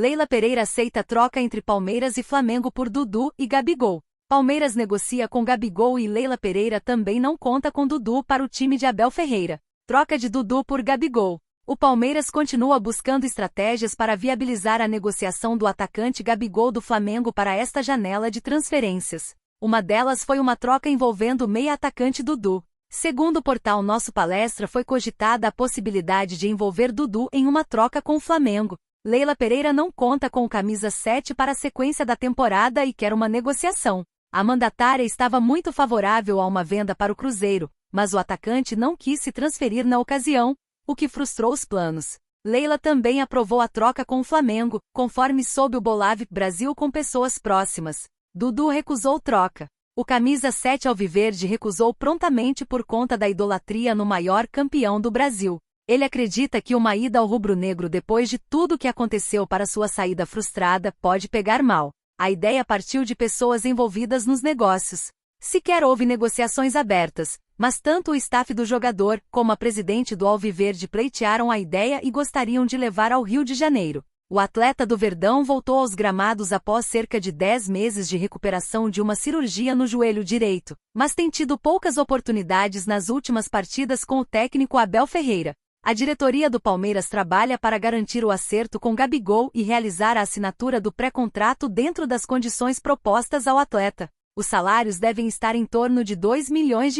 Leila Pereira aceita troca entre Palmeiras e Flamengo por Dudu e Gabigol. Palmeiras negocia com Gabigol e Leila Pereira também não conta com Dudu para o time de Abel Ferreira. Troca de Dudu por Gabigol. O Palmeiras continua buscando estratégias para viabilizar a negociação do atacante Gabigol do Flamengo para esta janela de transferências. Uma delas foi uma troca envolvendo o meia-atacante Dudu. Segundo o portal Nosso Palestra, foi cogitada a possibilidade de envolver Dudu em uma troca com o Flamengo. Leila Pereira não conta com o camisa 7 para a sequência da temporada e quer uma negociação. A mandatária estava muito favorável a uma venda para o Cruzeiro, mas o atacante não quis se transferir na ocasião, o que frustrou os planos. Leila também aprovou a troca com o Flamengo, conforme soube o Bolave Brasil com pessoas próximas. Dudu recusou troca. O camisa 7 alviverde recusou prontamente por conta da idolatria no maior campeão do Brasil. Ele acredita que uma ida ao rubro-negro depois de tudo o que aconteceu para sua saída frustrada pode pegar mal. A ideia partiu de pessoas envolvidas nos negócios. Sequer houve negociações abertas, mas tanto o staff do jogador como a presidente do Alviverde pleitearam a ideia e gostariam de levar ao Rio de Janeiro. O atleta do Verdão voltou aos gramados após cerca de 10 meses de recuperação de uma cirurgia no joelho direito, mas tem tido poucas oportunidades nas últimas partidas com o técnico Abel Ferreira. A diretoria do Palmeiras trabalha para garantir o acerto com Gabigol e realizar a assinatura do pré-contrato dentro das condições propostas ao atleta. Os salários devem estar em torno de R$2 milhões.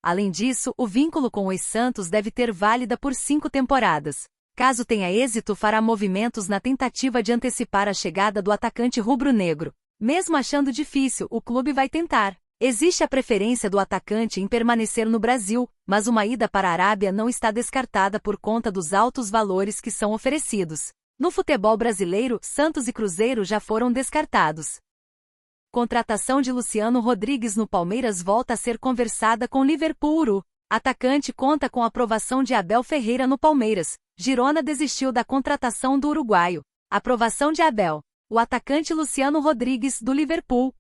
Além disso, o vínculo com os Santos deve ter válida por 5 temporadas. Caso tenha êxito, fará movimentos na tentativa de antecipar a chegada do atacante rubro-negro. Mesmo achando difícil, o clube vai tentar. Existe a preferência do atacante em permanecer no Brasil, mas uma ida para a Arábia não está descartada por conta dos altos valores que são oferecidos. No futebol brasileiro, Santos e Cruzeiro já foram descartados. Contratação de Luciano Rodrigues no Palmeiras volta a ser conversada com Liverpool. Atacante conta com a aprovação de Abel Ferreira no Palmeiras. Girona desistiu da contratação do uruguaio. Aprovação de Abel. O atacante Luciano Rodrigues, do Liverpool,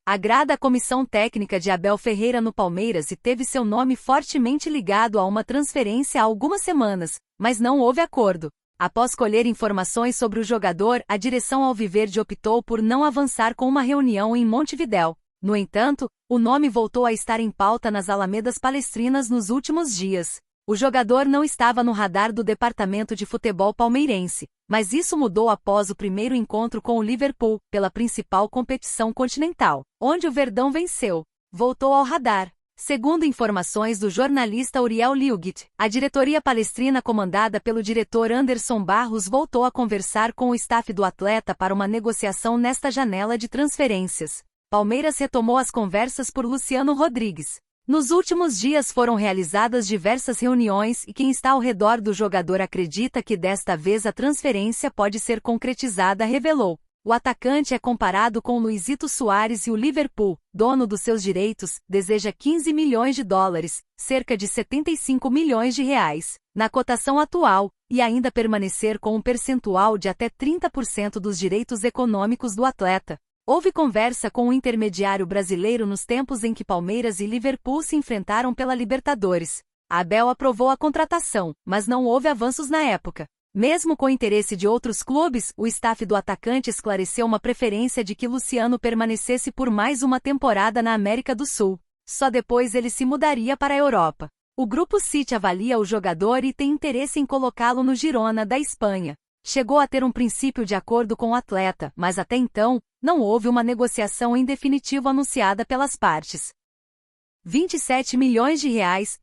agrada a comissão técnica de Abel Ferreira no Palmeiras e teve seu nome fortemente ligado a uma transferência há algumas semanas, mas não houve acordo. Após colher informações sobre o jogador, a direção alviverde optou por não avançar com uma reunião em Montevidéu. No entanto, o nome voltou a estar em pauta nas Alamedas Palestrinas nos últimos dias. O jogador não estava no radar do departamento de futebol palmeirense, mas isso mudou após o primeiro encontro com o Liverpool, pela principal competição continental, onde o Verdão venceu. Voltou ao radar. Segundo informações do jornalista Uriel Liugit, a diretoria palestrina comandada pelo diretor Anderson Barros voltou a conversar com o staff do atleta para uma negociação nesta janela de transferências. Palmeiras retomou as conversas por Luciano Rodrigues. Nos últimos dias foram realizadas diversas reuniões e quem está ao redor do jogador acredita que desta vez a transferência pode ser concretizada, revelou. O atacante é comparado com Luizito Soares e o Liverpool, dono dos seus direitos, deseja US$15 milhões, cerca de R$75 milhões, na cotação atual, e ainda permanecer com um percentual de até 30% dos direitos econômicos do atleta. Houve conversa com o intermediário brasileiro nos tempos em que Palmeiras e Liverpool se enfrentaram pela Libertadores. Abel aprovou a contratação, mas não houve avanços na época. Mesmo com interesse de outros clubes, o staff do atacante esclareceu uma preferência de que Luciano permanecesse por mais uma temporada na América do Sul. Só depois ele se mudaria para a Europa. O Grupo City avalia o jogador e tem interesse em colocá-lo no Girona, da Espanha. Chegou a ter um princípio de acordo com o atleta, mas até então, não houve uma negociação em definitivo anunciada pelas partes. R$27 milhões.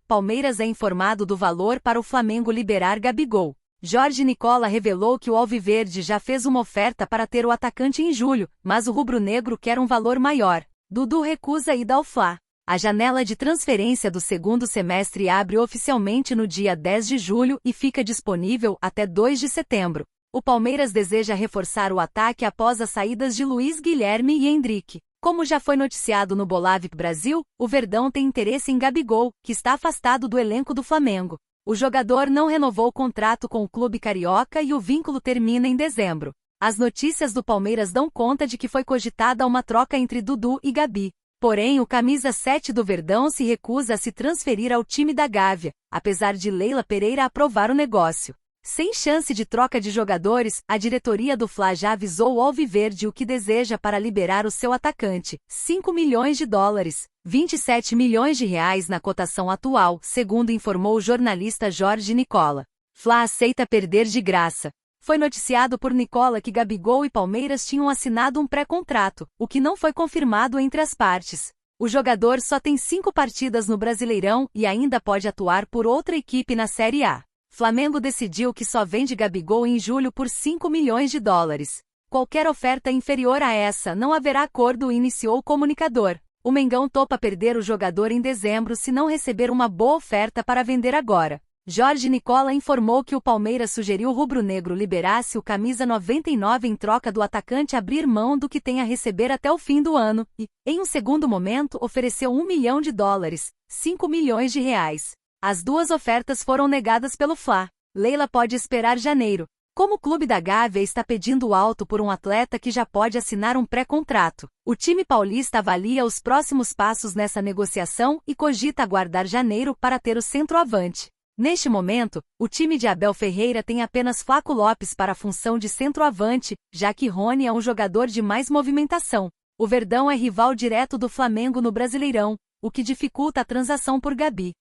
Palmeiras é informado do valor para o Flamengo liberar Gabigol. Jorge Nicola revelou que o Alviverde já fez uma oferta para ter o atacante em julho, mas o rubro-negro quer um valor maior. Dudu recusa a ida ao Fla. A janela de transferência do segundo semestre abre oficialmente no dia 10 de julho e fica disponível até 2 de setembro. O Palmeiras deseja reforçar o ataque após as saídas de Luiz Guilherme e Endrick. Como já foi noticiado no Bolave Brasil, o Verdão tem interesse em Gabigol, que está afastado do elenco do Flamengo. O jogador não renovou o contrato com o clube carioca e o vínculo termina em dezembro. As notícias do Palmeiras dão conta de que foi cogitada uma troca entre Dudu e Gabi. Porém, o camisa 7 do Verdão se recusa a se transferir ao time da Gávea, apesar de Leila Pereira aprovar o negócio. Sem chance de troca de jogadores, a diretoria do Fla já avisou o Alviverde o que deseja para liberar o seu atacante, 5 milhões de dólares, 27 milhões de reais na cotação atual, segundo informou o jornalista Jorge Nicola. Fla aceita perder de graça. Foi noticiado por Nicola que Gabigol e Palmeiras tinham assinado um pré-contrato, o que não foi confirmado entre as partes. O jogador só tem 5 partidas no Brasileirão e ainda pode atuar por outra equipe na Série A. Flamengo decidiu que só vende Gabigol em julho por 5 milhões de dólares. Qualquer oferta inferior a essa não haverá acordo, iniciou o comunicador. O Mengão topa perder o jogador em dezembro se não receber uma boa oferta para vender agora. Jorge Nicola informou que o Palmeiras sugeriu o rubro-negro liberasse o camisa 99 em troca do atacante abrir mão do que tem a receber até o fim do ano e, em um segundo momento, ofereceu 1 milhão de dólares, 5 milhões de reais. As duas ofertas foram negadas pelo Fla. Leila pode esperar janeiro. Como o clube da Gávea está pedindo alto por um atleta que já pode assinar um pré-contrato, o time paulista avalia os próximos passos nessa negociação e cogita aguardar janeiro para ter o centroavante. Neste momento, o time de Abel Ferreira tem apenas Flaco Lopes para a função de centroavante, já que Rony é um jogador de mais movimentação. O Verdão é rival direto do Flamengo no Brasileirão, o que dificulta a transação por Gabi.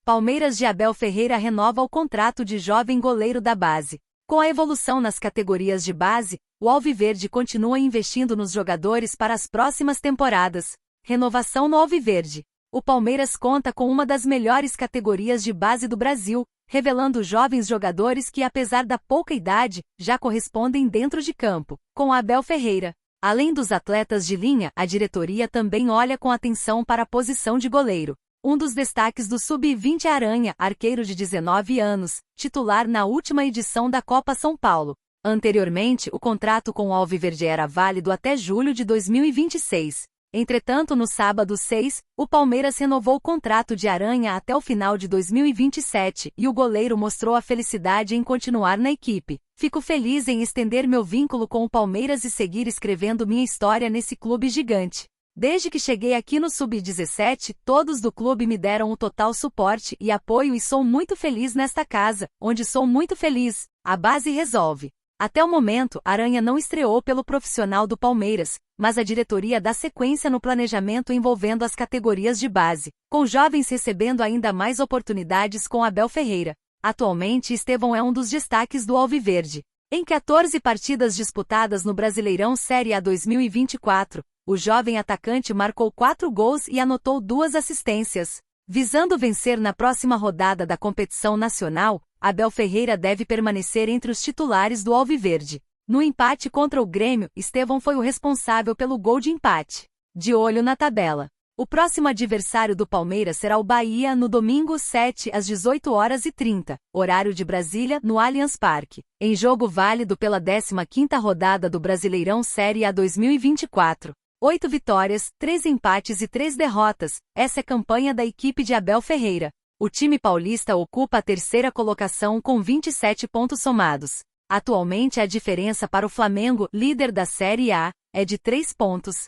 Palmeiras de Abel Ferreira renova o contrato de jovem goleiro da base. Com a evolução nas categorias de base, o Alviverde continua investindo nos jogadores para as próximas temporadas. Renovação no Alviverde. O Palmeiras conta com uma das melhores categorias de base do Brasil, revelando jovens jogadores que, apesar da pouca idade, já correspondem dentro de campo, com Abel Ferreira. Além dos atletas de linha, a diretoria também olha com atenção para a posição de goleiro. Um dos destaques do Sub-20 é Aranha, arqueiro de 19 anos, titular na última edição da Copa São Paulo. Anteriormente, o contrato com o Alviverde era válido até julho de 2026. Entretanto, no sábado 6, o Palmeiras renovou o contrato de Aranha até o final de 2027 e o goleiro mostrou a felicidade em continuar na equipe. Fico feliz em estender meu vínculo com o Palmeiras e seguir escrevendo minha história nesse clube gigante. Desde que cheguei aqui no Sub-17, todos do clube me deram o total suporte e apoio e sou muito feliz nesta casa, onde sou muito feliz. A base resolve. Até o momento, Aranha não estreou pelo profissional do Palmeiras, mas a diretoria dá sequência no planejamento envolvendo as categorias de base, com jovens recebendo ainda mais oportunidades com Abel Ferreira. Atualmente, Estevão é um dos destaques do Alviverde. Em 14 partidas disputadas no Brasileirão Série A 2024, o jovem atacante marcou 4 gols e anotou 2 assistências. Visando vencer na próxima rodada da competição nacional, Abel Ferreira deve permanecer entre os titulares do Alviverde. No empate contra o Grêmio, Estevão foi o responsável pelo gol de empate. De olho na tabela. O próximo adversário do Palmeiras será o Bahia no domingo 7 às 18h30, horário de Brasília, no Allianz Parque, em jogo válido pela 15ª rodada do Brasileirão Série A 2024. 8 vitórias, 3 empates e 3 derrotas, essa é a campanha da equipe de Abel Ferreira. O time paulista ocupa a 3ª colocação com 27 pontos somados. Atualmente a diferença para o Flamengo, líder da Série A, é de 3 pontos.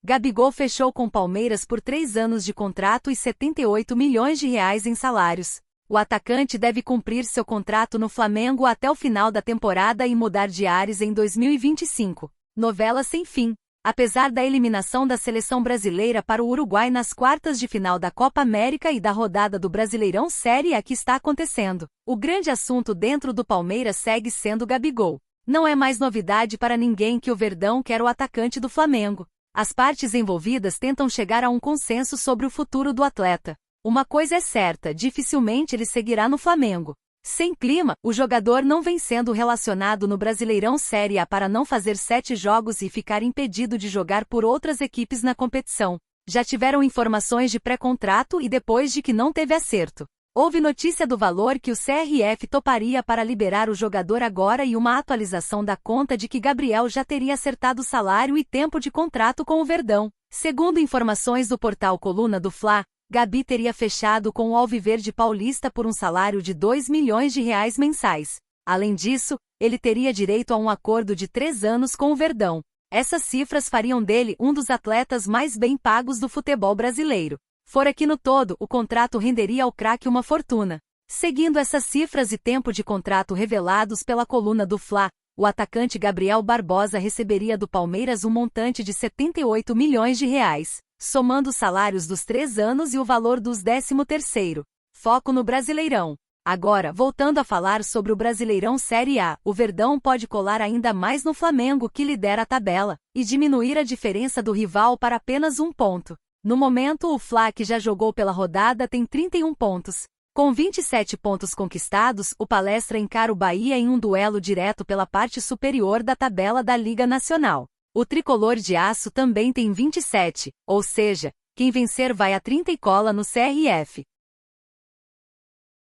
Gabigol fechou com o Palmeiras por 3 anos de contrato e 78 milhões de reais em salários. O atacante deve cumprir seu contrato no Flamengo até o final da temporada e mudar de ares em 2025. Novela sem fim. Apesar da eliminação da seleção brasileira para o Uruguai nas quartas de final da Copa América e da rodada do Brasileirão Série A que está acontecendo, o grande assunto dentro do Palmeiras segue sendo Gabigol. Não é mais novidade para ninguém que o Verdão quer o atacante do Flamengo. As partes envolvidas tentam chegar a um consenso sobre o futuro do atleta. Uma coisa é certa, dificilmente ele seguirá no Flamengo. Sem clima, o jogador não vem sendo relacionado no Brasileirão Série A para não fazer 7 jogos e ficar impedido de jogar por outras equipes na competição. Já tiveram informações de pré-contrato e depois de que não teve acerto. Houve notícia do valor que o CRF toparia para liberar o jogador agora e uma atualização da conta de que Gabriel já teria acertado salário e tempo de contrato com o Verdão. Segundo informações do portal Coluna do Fla, Gabi teria fechado com o Alviverde Paulista por um salário de 2 milhões de reais mensais. Além disso, ele teria direito a um acordo de 3 anos com o Verdão. Essas cifras fariam dele um dos atletas mais bem pagos do futebol brasileiro. Fora que no todo, o contrato renderia ao craque uma fortuna. Seguindo essas cifras e tempo de contrato revelados pela coluna do Fla, o atacante Gabriel Barbosa receberia do Palmeiras um montante de 78 milhões de reais, somando os salários dos 3 anos e o valor dos 13º. Foco no Brasileirão. Agora, voltando a falar sobre o Brasileirão Série A, o Verdão pode colar ainda mais no Flamengo, que lidera a tabela, e diminuir a diferença do rival para apenas 1 ponto. No momento, o Fla, que já jogou pela rodada, tem 31 pontos. Com 27 pontos conquistados, o Palestra encara o Bahia em um duelo direto pela parte superior da tabela da Liga Nacional. O Tricolor de Aço também tem 27, ou seja, quem vencer vai a 30 e cola no CRF.